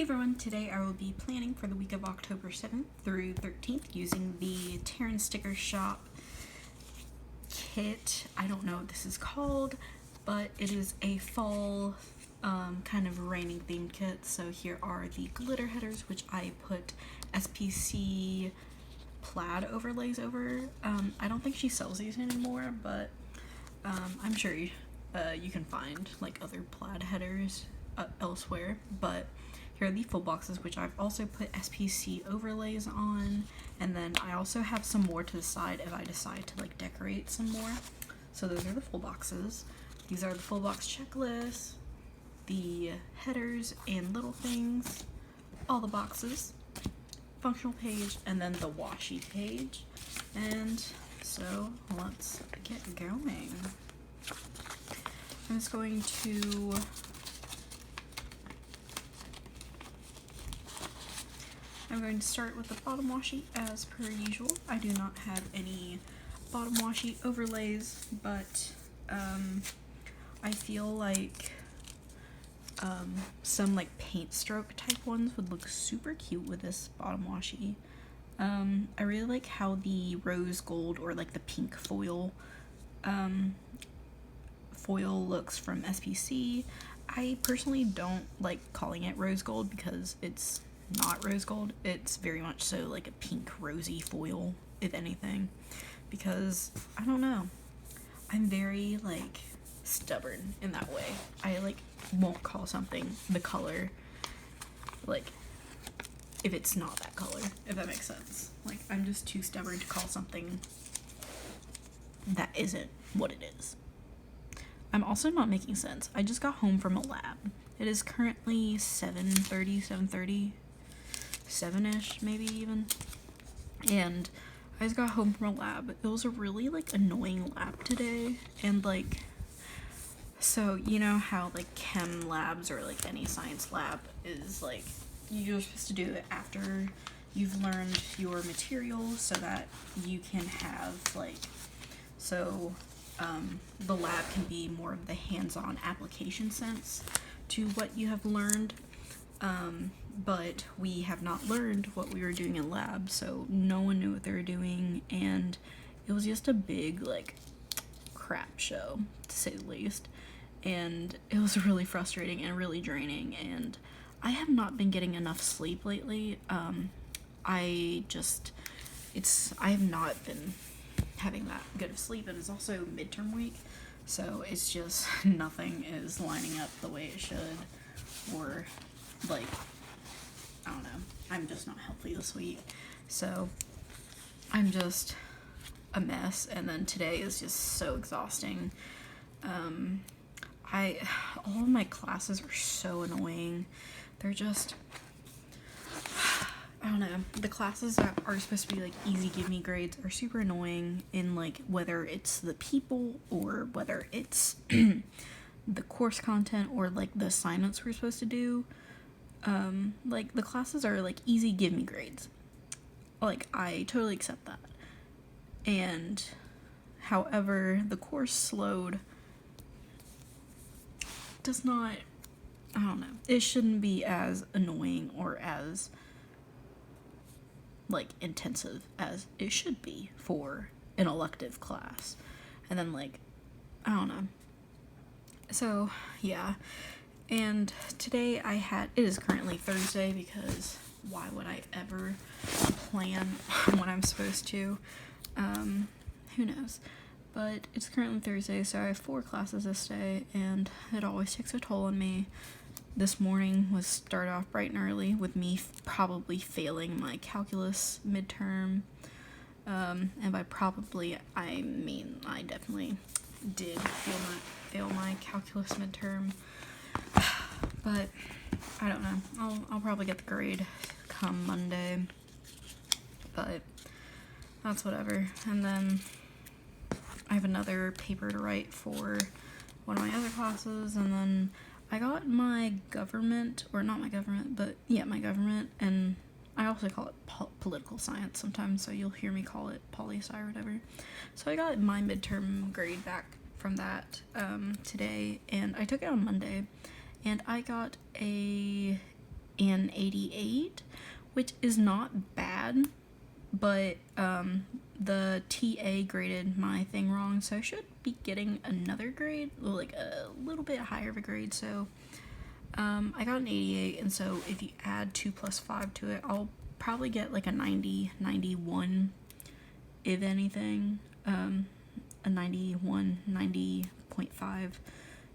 Hey everyone, today I will be planning for the week of October 7th through 13th using the TarinsStickerShop kit. I don't know what this is called, but it is a fall kind of raining themed kit. So here are the glitter headers, which I put SPC plaid overlays over. I don't think she sells these anymore, but I'm sure you can find like other plaid headers elsewhere, but here are the full boxes, which I've also put SPC overlays on, and then I also have some more to the side if I decide to like decorate some more. So those are the full boxes. These are the full box checklists, the headers and little things, all the boxes, functional page, and then the washi page. And so let's get going. I'm just going to start with the bottom washi as per usual. I do not have any bottom washi overlays, but I feel like some like paint stroke type ones would look super cute with this bottom washi. I really like how the rose gold or like the pink foil looks from SPC. I personally don't like calling it rose gold because it's not rose gold. It's very much so like a pink rosy foil, if anything, because I don't know, I'm very like stubborn in that way. I like won't call something the color like if it's not that color, if that makes sense. Like I'm just too stubborn to call something that isn't what it is. I'm also not making sense. I just got home from a lab. It is currently 7:30, 7-ish maybe even, and I just got home from a lab. It was a really like annoying lab today, and like, so you know how like chem labs or like any science lab is like you're supposed to do it after you've learned your material so that you can have like, so the lab can be more of the hands-on application sense to what you have learned. But we have not learned what we were doing in lab, so no one knew what they were doing, and it was just a big like crap show, to say the least, and it was really frustrating and really draining, and I have not been getting enough sleep lately. I have not been having that good of sleep, and it's also midterm week, so it's just nothing is lining up the way it should, or like, I don't know, I'm just not healthy this week, so I'm just a mess, and then today is just so exhausting. All of my classes are so annoying. They're just, I don't know, the classes that are supposed to be like easy give me grades are super annoying, in like whether it's the people or whether it's the course content or like the assignments we're supposed to do. Like the classes are like easy give me grades, like I totally accept that, and however the course load does not, I don't know, it shouldn't be as annoying or as like intensive as it should be for an elective class. And then like, I don't know, so yeah. And today it is currently Thursday, because why would I ever plan when I'm supposed to? Who knows? But it's currently Thursday, so I have 4 classes this day, and it always takes a toll on me. This morning was start off bright and early with me probably failing my calculus midterm. And by probably, I mean I definitely did fail my calculus midterm. But I don't know. I'll probably get the grade come Monday. But that's whatever. And then I have another paper to write for one of my other classes, and then I got my government, or not my government, but yeah, my government, and I also call it political science sometimes, so you'll hear me call it poli-sci or whatever. So I got my midterm grade back from that today, and I took it on Monday, and I got a an 88, which is not bad, but the TA graded my thing wrong, so I should be getting another grade, like a little bit higher of a grade. So I got an 88, and so if you add 2 plus 5 to it, I'll probably get like a 90, 91, if anything, a 91, 90.5,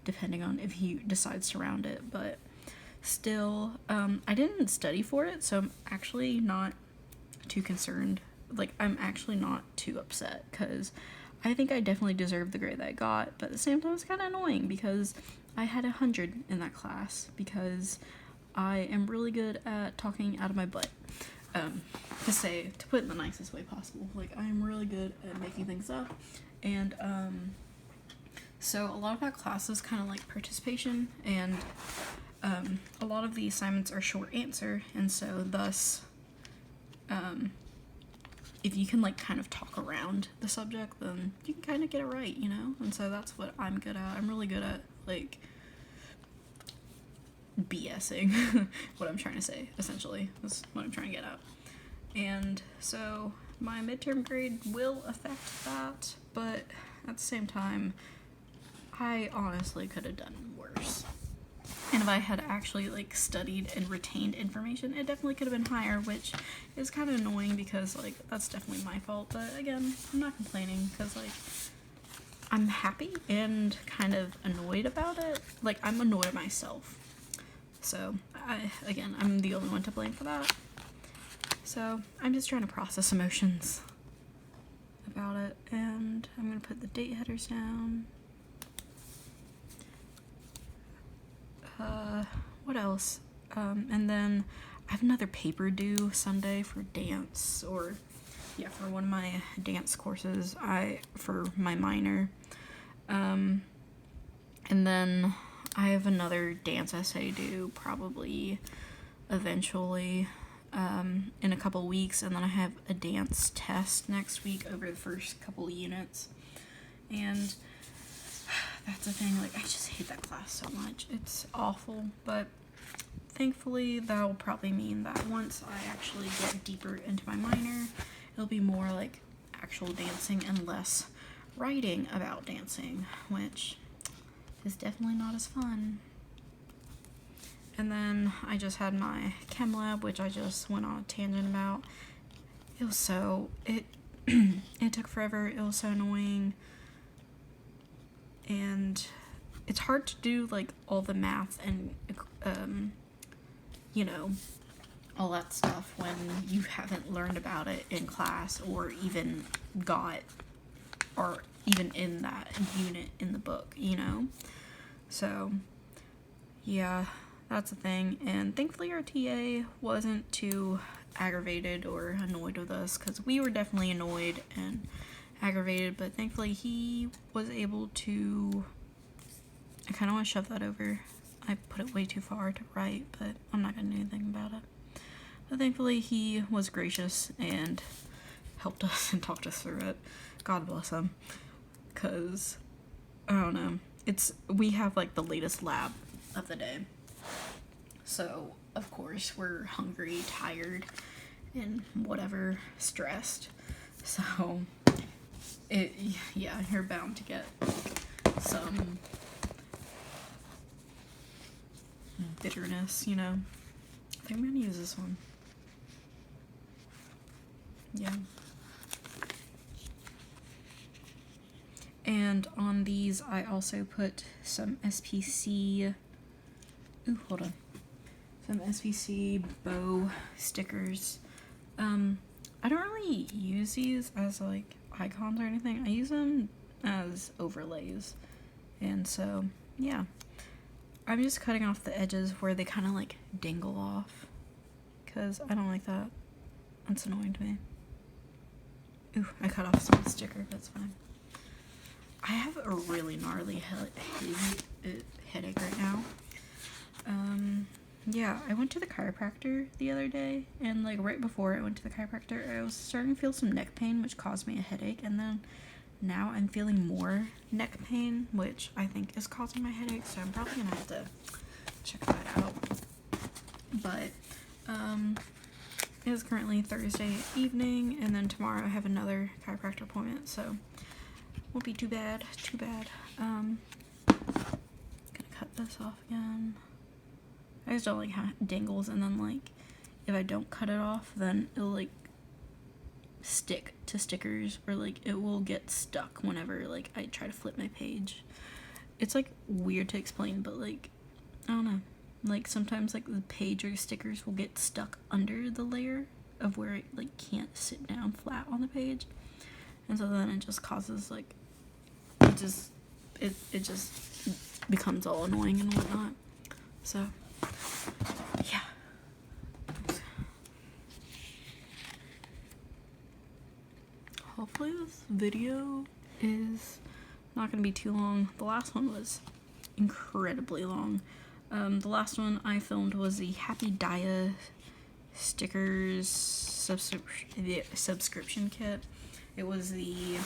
depending on if he decides to round it. But still, I didn't study for it, so I'm actually not too concerned. Like, I'm actually not too upset, because I think I definitely deserved the grade that I got, but at the same time it's kind of annoying because I had 100 in that class, because I am really good at talking out of my butt. To put it in the nicest way possible. Like, I am really good at making things up, and so a lot of that class is kind of like participation, and a lot of the assignments are short answer, and so thus if you can like kind of talk around the subject, then you can kind of get it right, you know? And so that's what I'm good at. I'm really good at like BSing what I'm trying to say, essentially. That's what I'm trying to get at. And so my midterm grade will affect that, but at the same time, I honestly could have done worse. And if I had actually like studied and retained information, it definitely could have been higher, which is kind of annoying because like that's definitely my fault. But again, I'm not complaining because like I'm happy and kind of annoyed about it. Like, I'm annoyed at myself. So I'm the only one to blame for that. So I'm just trying to process emotions about it, and I'm gonna put the date headers down. What else? And then I have another paper due Sunday for dance, for one of my dance courses, for my minor. And then I have another dance essay due probably eventually in a couple weeks, and then I have a dance test next week over the first couple units. And that's the thing, like, I just hate that class so much. It's awful, but thankfully that'll probably mean that once I actually get deeper into my minor, it'll be more like actual dancing and less writing about dancing, which is definitely not as fun. And then I just had my chem lab, which I just went on a tangent about. It was it took forever. It was so annoying. And it's hard to do like all the math and all that stuff when you haven't learned about it in class, or even in that unit in the book, you know? So yeah, that's the thing. And thankfully our TA wasn't too aggravated or annoyed with us, because we were definitely annoyed and aggravated, but thankfully he was able to, I kind of want to shove that over. I put it way too far to write, but I'm not going to do anything about it. But thankfully he was gracious and helped us and talked us through it. God bless him. Because, I don't know, we have like the latest lab of the day. So, of course, we're hungry, tired, and whatever, stressed. So you're bound to get some bitterness, you know. I think I'm gonna use this one. Yeah. And on these, I also put some SPC. Ooh, hold on. Some SPC bow stickers. I don't really use these as like icons or anything. I use them as overlays. And so, yeah. I'm just cutting off the edges where they kind of like dangle off, because I don't like that. That's annoying to me. Ooh, I cut off some sticker, that's fine. I have a really gnarly headache right now. Yeah, I went to the chiropractor the other day, and like right before I went to the chiropractor, I was starting to feel some neck pain, which caused me a headache, and then now I'm feeling more neck pain, which I think is causing my headache, so I'm probably gonna have to check that out. But it is currently Thursday evening, and then tomorrow I have another chiropractor appointment, so won't be too bad. Gonna cut this off again. I just don't like how it dangles, and then like if I don't cut it off, then it'll like stick to stickers, or like it will get stuck whenever like I try to flip my page. It's like weird to explain, but like I don't know, like sometimes like the page or stickers will get stuck under the layer of where it like can't sit down flat on the page, and so then it just causes like it just becomes all annoying and whatnot. So yeah. Hopefully this video is not going to be too long. The last one was incredibly long. The last one I filmed was the Happy Dia stickers subscription kit. It was the,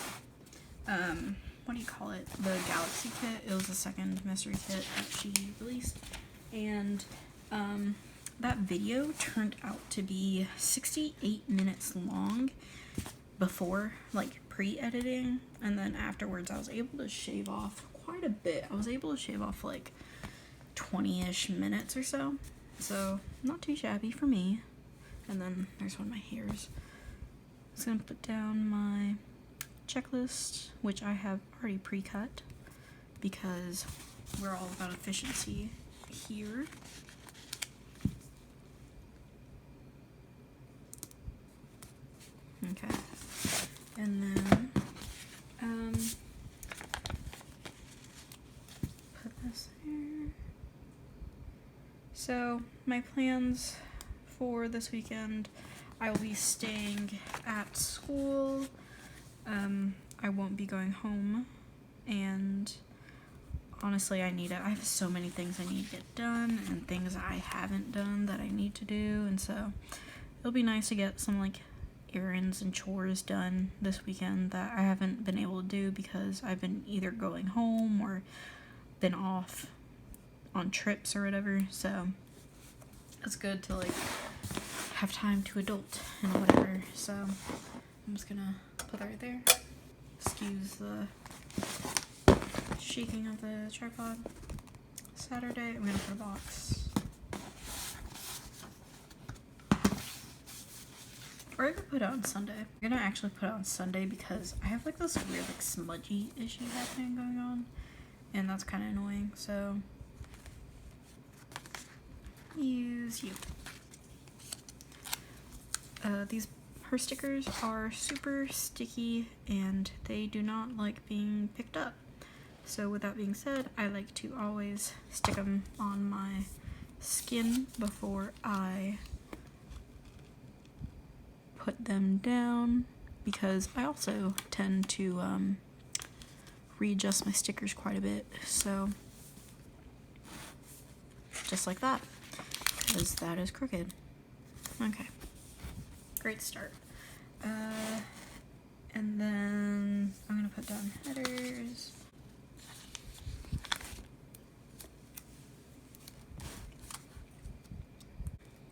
what do you call it? The Galaxy kit. It was the second mystery kit that she released. And that video turned out to be 68 minutes long before, like, pre-editing, and then afterwards I was able to shave off quite a bit. I was able to shave off like 20-ish minutes or so, so not too shabby for me. And then there's one of my hairs. I'm just gonna put down my checklist, which I have already pre-cut because we're all about efficiency here. Okay. And then, put this there. So, my plans for this weekend, I will be staying at school. I won't be going home, and honestly, I have so many things I need to get done, and things I haven't done that I need to do, and so it'll be nice to get some, like, errands and chores done this weekend that I haven't been able to do because I've been either going home or been off on trips or whatever. So it's good to like have time to adult and whatever. So I'm just gonna put that right there. Excuse the shaking of the tripod. Saturday I'm gonna put a box. Or I could put it on Sunday. I'm gonna actually put it on Sunday because I have like this weird like smudgy issue happening going on, and that's kind of annoying. So use you. These her stickers are super sticky and they do not like being picked up. So with that being said, I like to always stick them on my skin before I put them down, because I also tend to readjust my stickers quite a bit, so just like that, because that is crooked. Okay, great start. And then I'm gonna put down headers.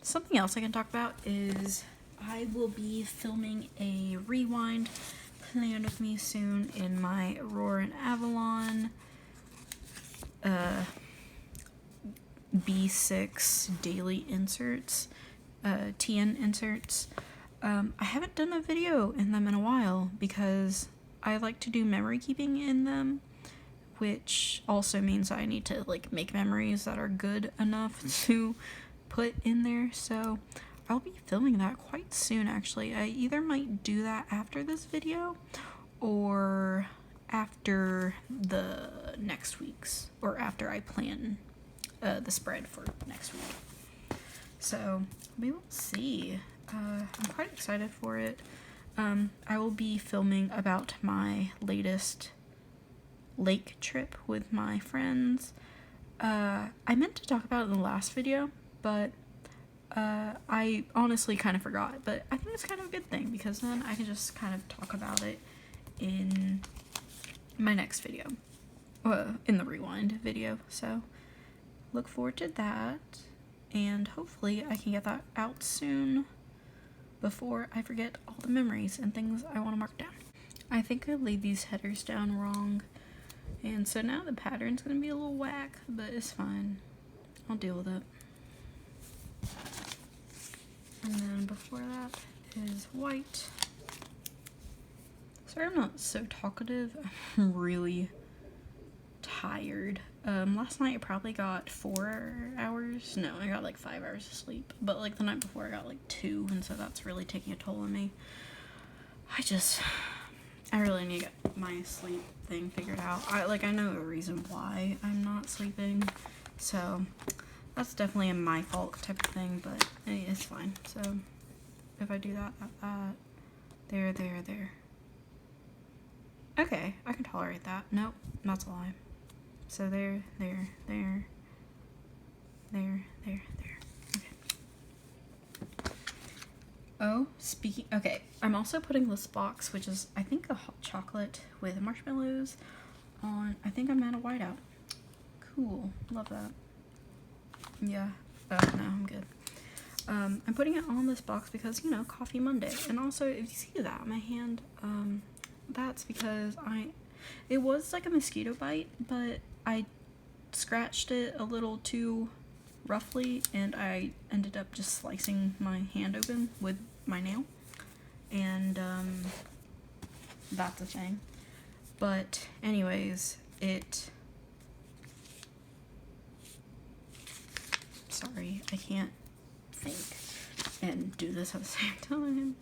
Something else I can talk about is I will be filming a rewind planned with me soon in my Aurora and Avalon B6 daily inserts, TN inserts. I haven't done a video in them in a while because I like to do memory keeping in them, which also means I need to like make memories that are good enough to put in there. So I'll be filming that quite soon, actually. I either might do that after this video or after the next week's, or after I plan the spread for next week. So we will see. I'm quite excited for it. I will be filming about my latest lake trip with my friends. I meant to talk about it in the last video, but I honestly kind of forgot, but I think it's kind of a good thing because then I can just kind of talk about it in my next video, in the rewind video. So look forward to that. and hopefully I can get that out soon before I forget all the memories and things I want to mark down. I think I laid these headers down wrong, and so now the pattern's gonna be a little whack, but it's fine. I'll deal with it. And then before that is white. Sorry I'm not so talkative. I'm really tired. Last night I probably got 4 hours. No, I got like 5 hours of sleep. But like the night before I got like 2, and so that's really taking a toll on me. I really need to get my sleep thing figured out. I know a reason why I'm not sleeping, so that's definitely a my fault type of thing, but it's fine. So if I do that, there. Okay, I can tolerate that. Nope, that's a lie. So there. Okay. Oh, okay, I'm also putting this box, which is, I think, a hot chocolate with marshmallows on. I think I'm out of whiteout. Cool, love that. Yeah, no, I'm good. I'm putting it on this box because, you know, Coffee Monday. And also, if you see that on my hand, that's because it was like a mosquito bite, but I scratched it a little too roughly, and I ended up just slicing my hand open with my nail, and that's a thing. But anyways, sorry, I can't think and do this at the same time.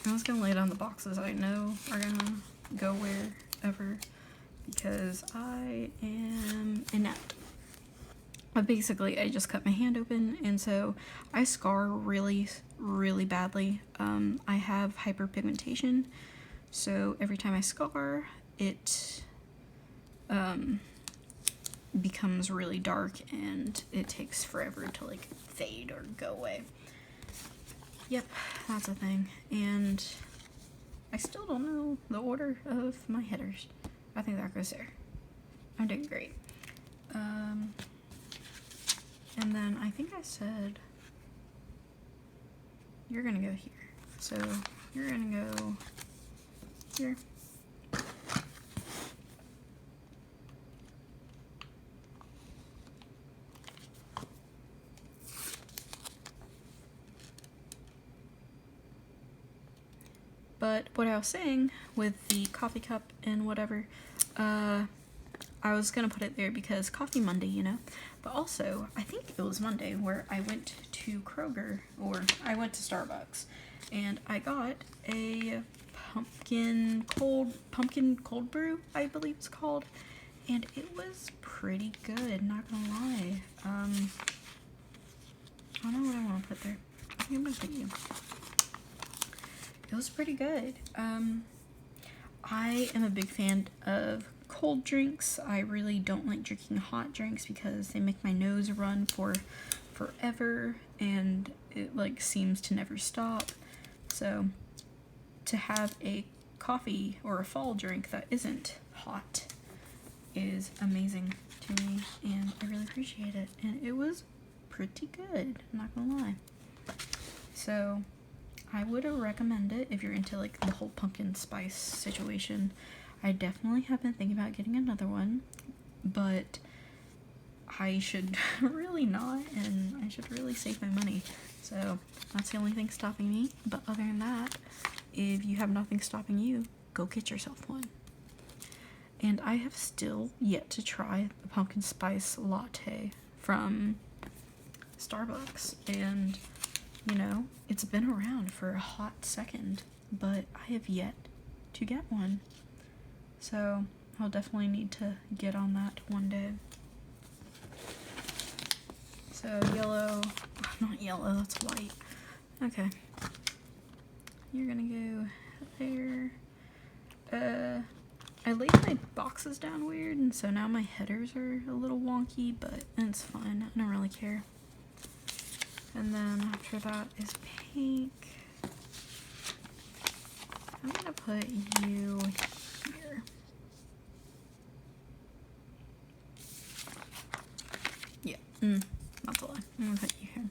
I was gonna lay down the boxes I know are gonna go wherever because I am inept. But basically, I just cut my hand open, and so I scar really, really badly. I have hyperpigmentation, so every time I scar, it becomes really dark, and it takes forever to like fade or go away. Yep, that's a thing. And I still don't know the order of my headers. I think that goes there. I'm doing great. And then I think I said you're gonna go here. So you're gonna go here. But what I was saying with the coffee cup and whatever, I was gonna put it there because Coffee Monday, you know. But also, I think it was Monday where I went to Kroger, or I went to Starbucks, and I got a pumpkin cold brew, I believe it's called, and it was pretty good, not gonna lie. I don't know what I want to put there. I think I'm gonna put you. It was pretty good. I am a big fan of cold drinks. I really don't like drinking hot drinks because they make my nose run for forever, and it like seems to never stop. So to have a coffee or a fall drink that isn't hot is amazing to me, and I really appreciate it. And it was pretty good, I'm not gonna lie. So I would recommend it if you're into like the whole pumpkin spice situation. I definitely have been thinking about getting another one, but I should really not, and I should really save my money. So that's the only thing stopping me. But other than that, if you have nothing stopping you, go get yourself one. And I have still yet to try the pumpkin spice latte from Starbucks, and you know, it's been around for a hot second, but I have yet to get one. So I'll definitely need to get on that one day. So yellow, not yellow, that's white. Okay. You're gonna go there. I laid my boxes down weird, and so now my headers are a little wonky, but it's fine. I don't really care. And then after that is pink. I'm gonna put you here. Yeah, Not the lie. I'm gonna put you here.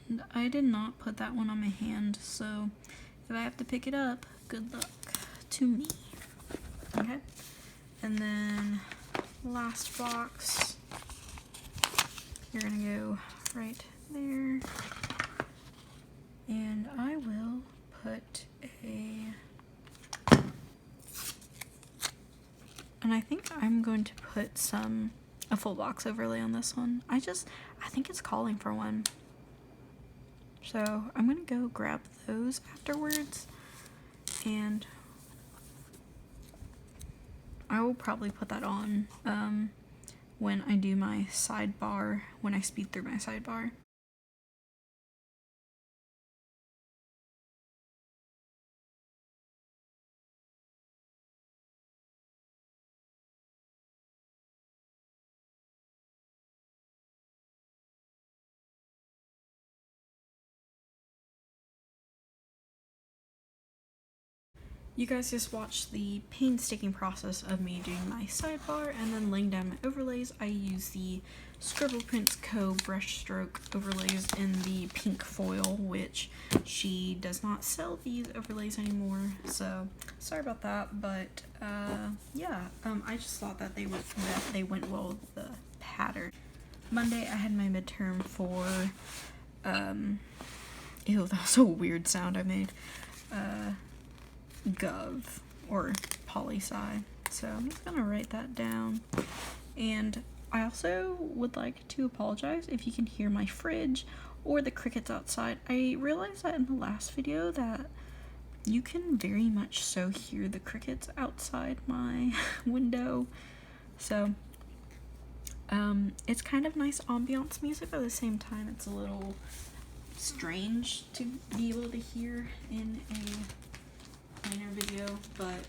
And I did not put that one on my hand, so if I have to pick it up, good luck to me. Okay, and then last box, you're gonna go right there, and I will put and I think I'm going to put a full box overlay on this one. I think it's calling for one. So I'm gonna go grab those afterwards, and I will probably put that on when I do my sidebar, when I speed through my sidebar. You guys just watched the painstaking process of me doing my sidebar and then laying down my overlays. I use the Scribble Prints Co. brush stroke overlays in the pink foil, which she does not sell these overlays anymore, so sorry about that, but yeah, I just thought that they went well with the pattern. Monday I had my midterm for, ew, that was a weird sound I made, Gov, or poli-sci, so I'm just gonna write that down. And I also would like to apologize if you can hear my fridge or the crickets outside. I realized that in the last video that you can very much so hear the crickets outside my window, so it's kind of nice ambiance music, but at the same time it's a little strange to be able to hear in a planner video. But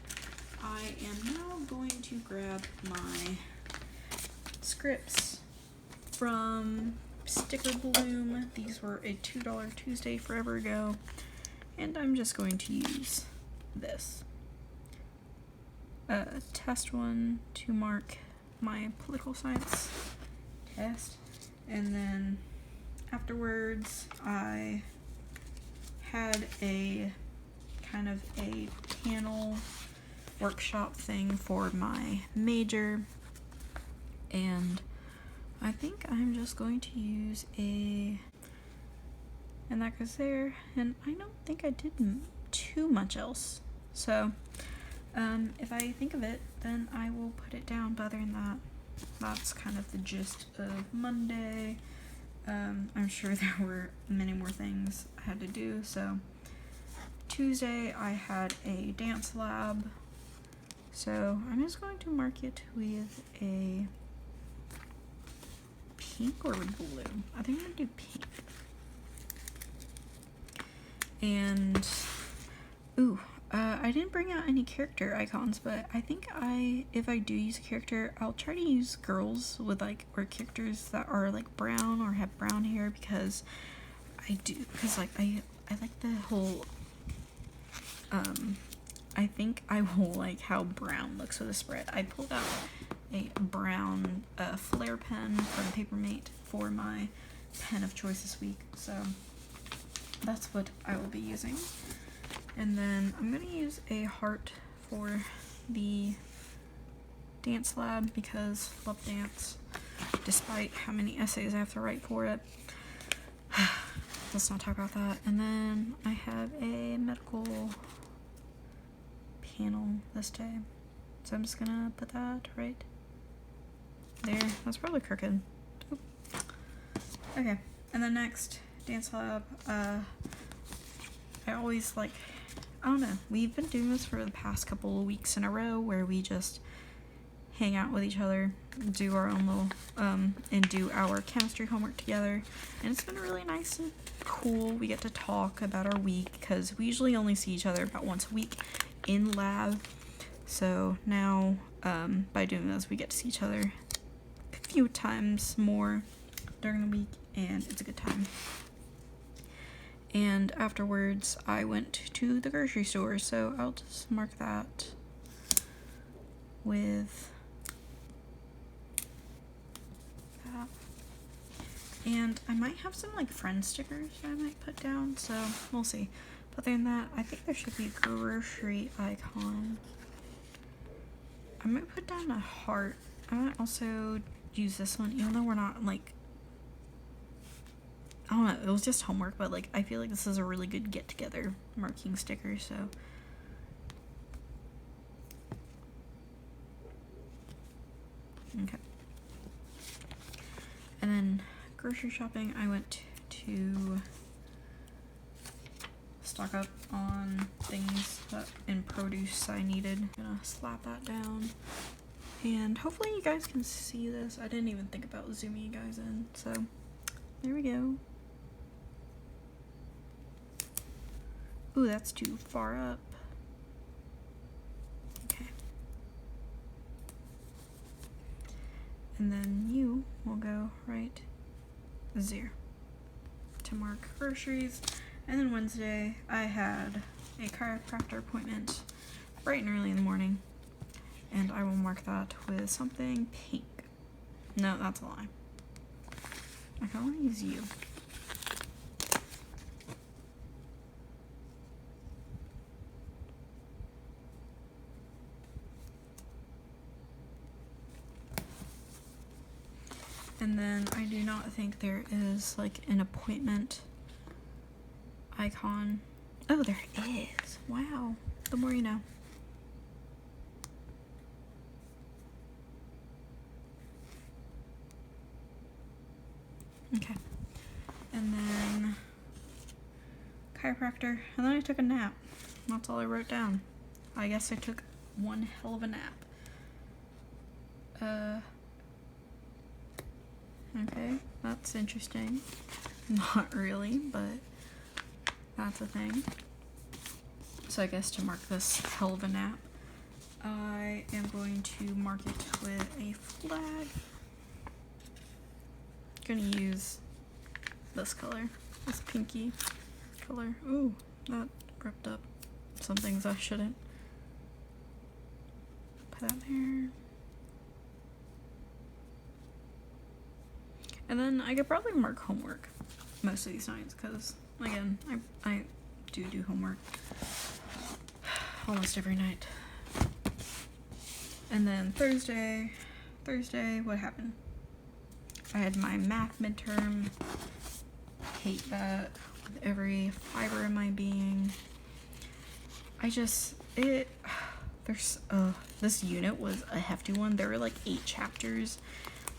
I am now going to grab my scripts from Sticker Bloom. These were a $2 Tuesday forever ago, and I'm just going to use this test one to mark my political science test, and then afterwards I had a kind of a panel workshop thing for my major, and I think I'm just going to use and that goes there, and I don't think I did too much else, so if I think of it, then I will put it down. But other than that, that's kind of the gist of Monday. I'm sure there were many more things I had to do. So Tuesday I had a dance lab, so I'm just going to mark it with a pink or blue. I think I'm gonna do pink. And I didn't bring out any character icons, but I think if I do use a character, I'll try to use girls with or characters that are like brown or have brown hair, because I like the whole, I think I will like how brown looks with a spread. I pulled out a brown flare pen from Papermate for my pen of choice this week, so that's what I will be using. And then I'm going to use a heart for the dance lab because love dance, despite how many essays I have to write for it. Let's not talk about that. And then I have a medical panel this day, so I'm just going to put that right there. That's probably crooked. Oop. Okay, and then next, dance lab. I always I don't know, we've been doing this for the past couple of weeks in a row where we just hang out with each other, do our own little, and do our chemistry homework together, and it's been really nice and cool. We get to talk about our week, because we usually only see each other about once a week in lab, so now, by doing this, we get to see each other a few times more during the week, and it's a good time. And afterwards, I went to the grocery store, so I'll just mark that with that. And I might have some like friend stickers that I might put down, so we'll see. But other than that, I think there should be a grocery icon. I might put down a heart. I might also use this one, even though we're not like, I don't know, it was just homework, but like I feel like this is a really good get together marking sticker, so okay. And then grocery shopping, I went to stock up on things that in produce I needed. I'm gonna slap that down. And hopefully you guys can see this. I didn't even think about zooming you guys in, so there we go. Ooh, that's too far up. Okay. And then you will go right there to mark groceries. And then Wednesday, I had a chiropractor appointment bright and early in the morning. And I will mark that with something pink. No, that's a lie. I can only use you. And then I do not think there is like an appointment icon. Oh, there is. Wow. The more you know. Okay. And then chiropractor. And then I took a nap. That's all I wrote down. I guess I took one hell of a nap. Okay, that's interesting. Not really, but that's a thing. So I guess to mark this hell of a nap, I am going to mark it with a flag. Gonna use this color, this pinky color. Ooh, that ripped up some things I shouldn't. Put that there. And then I could probably mark homework most of these nights, because again, I do homework almost every night. And then Thursday, what happened? I had my math midterm. Hate that with every fiber in my being. This unit was a hefty one. There were like 8 chapters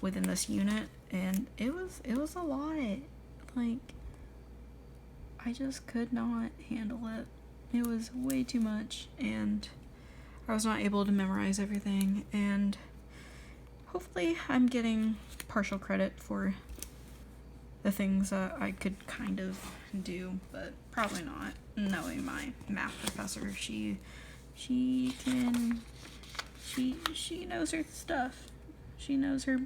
within this unit, and it was a lot. Like, I just could not handle it. It was way too much, and I was not able to memorize everything, and hopefully I'm getting partial credit for the things that I could kind of do, but probably not, knowing my math professor. She knows her stuff. She knows her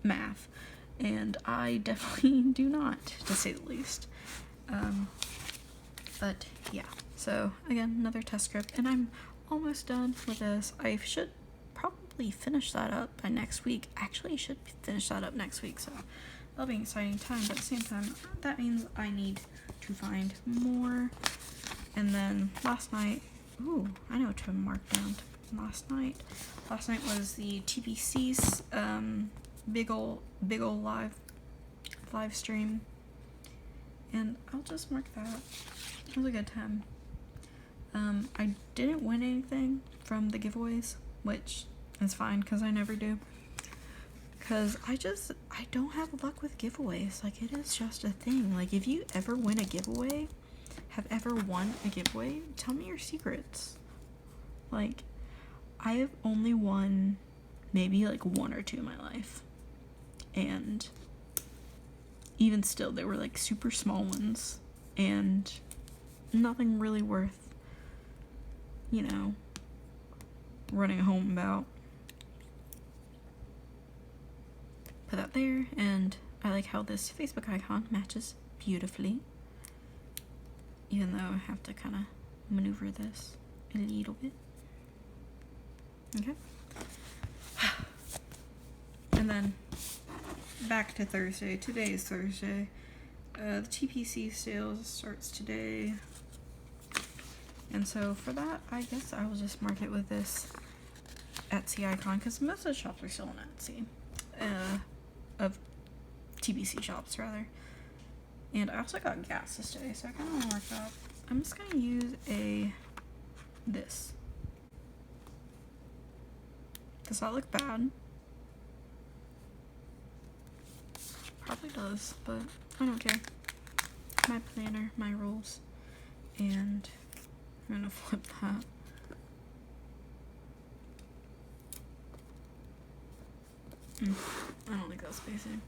math, and I definitely do not, to say the least. But yeah, so again, another test script, and I'm almost done with this. I should probably finish that up by next week. Actually, I should finish that up next week, so that'll be an exciting time. But at the same time, that means I need to find more. And then last night, ooh, I know what to mark down last night. Last night was the TPC's big ol' live stream, and I'll just mark that. It was a good time. I didn't win anything from the giveaways, which is fine, because I never do. Because I don't have luck with giveaways. Like, it is just a thing. Like, if you ever win a giveaway, have ever won a giveaway, tell me your secrets. Like, I have only won maybe like 1 or 2 in my life. And even still, they were like super small ones. And nothing really worth, running home about. Put that there, and I like how this Facebook icon matches beautifully. even though I have to kind of maneuver this a little bit. Okay. And then back to Thursday. Today is Thursday. The TPC sale starts today. And so for that, I guess I will just mark it with this Etsy icon, because most of the shops are still on Etsy. Of TPC shops, rather. And I also got gas this day, so I kind of want to mark that. I'm just going to use this. Does that look bad? Probably does, but I don't care. My planner, my rules. And I'm gonna flip that. I don't like that spacing.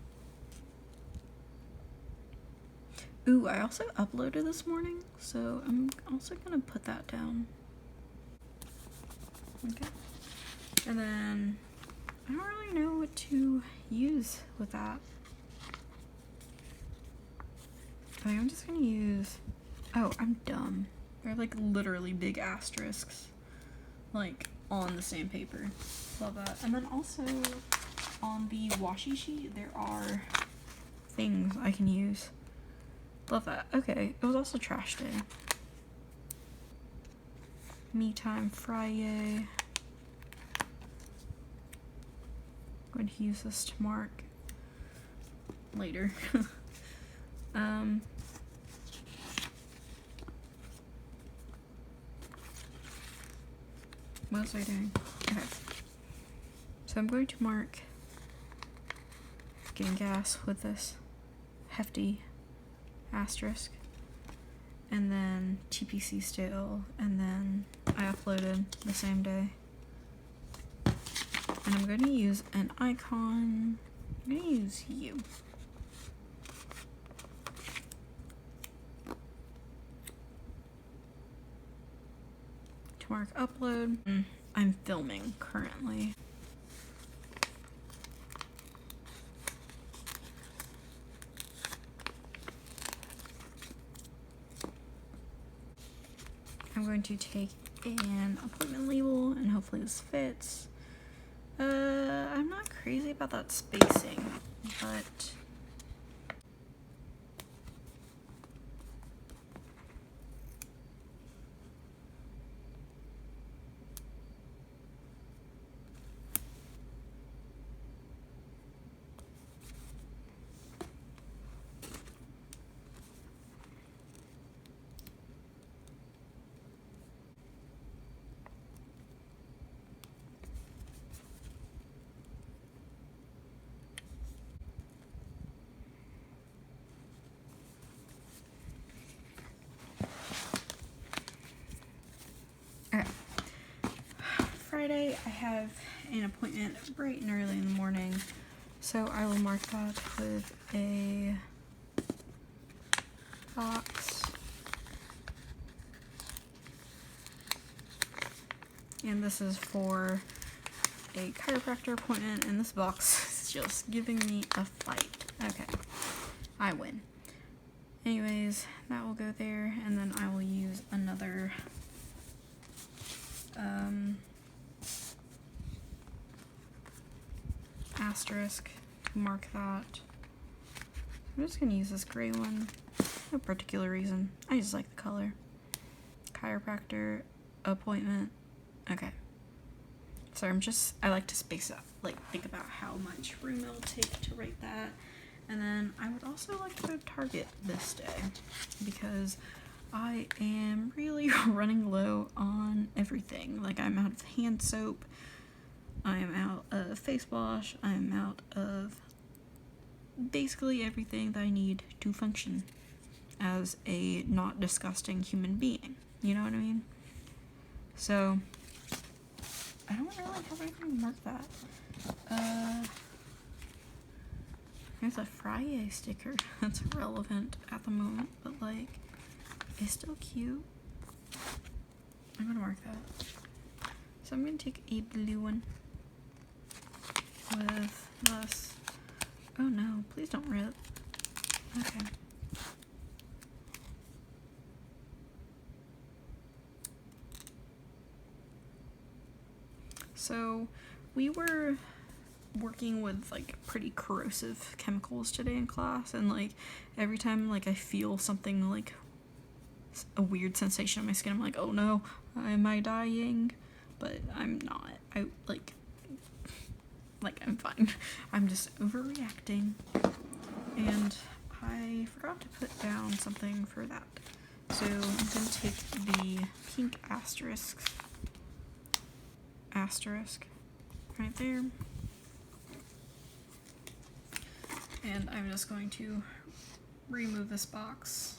Ooh, I also uploaded this morning, so I'm also gonna put that down. Okay. And then I don't really know what to use with that. I think I'm just gonna use, oh, I'm dumb. They're like literally big asterisks, like on the same paper. Love that. And then also on the washi sheet, there are things I can use. Love that. Okay, it was also trash day. Me time Friday. I'm going to use this to mark later. What was I doing? Okay. So I'm going to mark getting gas with this hefty asterisk, and then TPC still, and then I uploaded the same day. And I'm going to use an icon. I'm going to use you. To mark upload. I'm filming currently. I'm going to take an appointment label and hopefully this fits. I'm not crazy about that spacing, but okay. Friday, I have an appointment bright and early in the morning, so I will mark that with a box. And this is for a chiropractor appointment, and this box is just giving me a fight. Okay, I win. Anyways, that will go there, and then I will use another asterisk to mark that. I'm just gonna use this gray one. No particular reason. I just like the color. Chiropractor appointment. Okay. So I like to space out, like think about how much room it'll take to write that. And then I would also like to go to Target this day because I am really running low on everything. Like, I'm out of hand soap, I am out of face wash, I am out of basically everything that I need to function as a not disgusting human being. You know what I mean? So I don't really have anything to mark that. There's a Friday sticker that's relevant at the moment, but like, it's still cute. I'm gonna mark that. So I'm gonna take a blue one with this. Oh no, please don't rip. Okay. So we were working with like pretty corrosive chemicals today in class, and like every time like I feel something like a weird sensation on my skin, I'm like, oh no, am I dying? But I'm not. I like I'm fine. I'm just overreacting. And I forgot to put down something for that. So I'm going to take the pink asterisk right there. And I'm just going to remove this box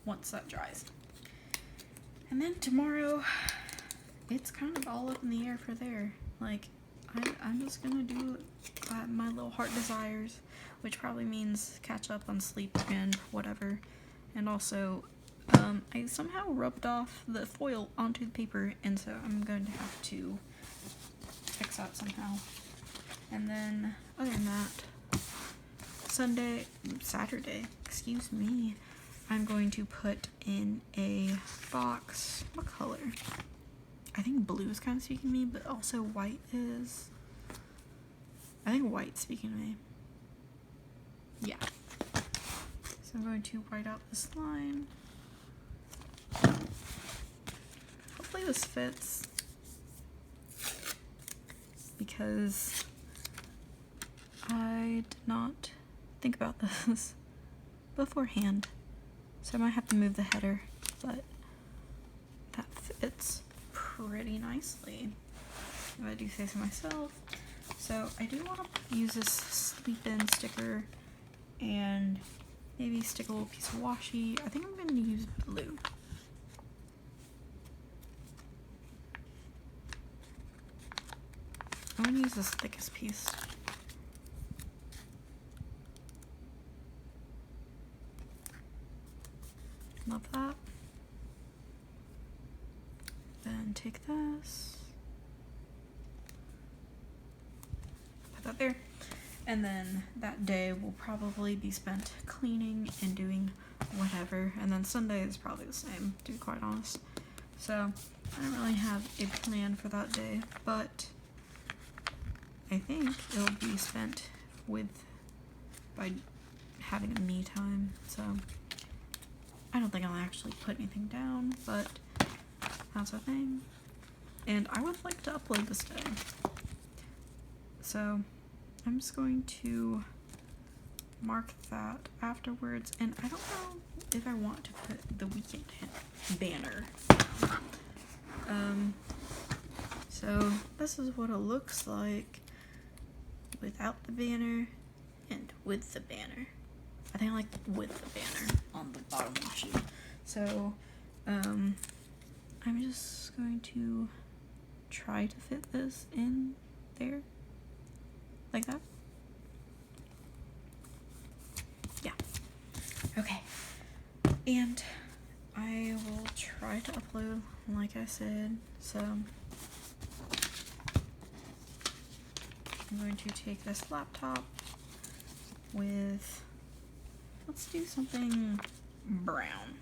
once that dries. And then tomorrow, it's kind of all up in the air for there. Like, I'm just gonna do my little heart desires, which probably means catch up on sleep and whatever. And also, I somehow rubbed off the foil onto the paper, and so I'm going to have to fix that somehow. And then, other than that, Saturday, excuse me, I'm going to put in a box. What color? I think blue is kind of speaking to me, but also white is. I think white's speaking to me. Yeah. So I'm going to white out this line. Hopefully this fits, because I did not think about this beforehand. So I might have to move the header, but that fits pretty nicely, if I do say so myself. So I do want to use this sleep in sticker and maybe stick a little piece of washi. I think I'm going to use blue. I'm going to use this thickest piece. Love that. Then take this, put that there, and then that day will probably be spent cleaning and doing whatever, and then Sunday is probably the same, to be quite honest. So I don't really have a plan for that day, but I think it'll be spent by having a me time. So I don't think I'll actually put anything down, but that's a thing. And I would like to upload this day. So I'm just going to mark that afterwards. And I don't know if I want to put the weekend banner. So this is what it looks like without the banner and with the banner. I think I like with the banner on the bottom washi. So, I'm just going to try to fit this in there, like that. Yeah. Okay. And I will try to upload, like I said. So, I'm going to take this laptop with, let's do something brown.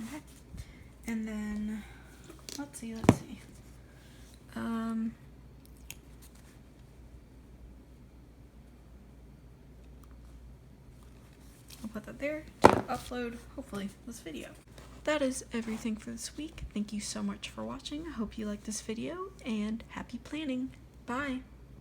Okay. And then, let's see. I'll put that there to upload, hopefully, this video. That is everything for this week. Thank you so much for watching. I hope you liked this video, and happy planning. Bye!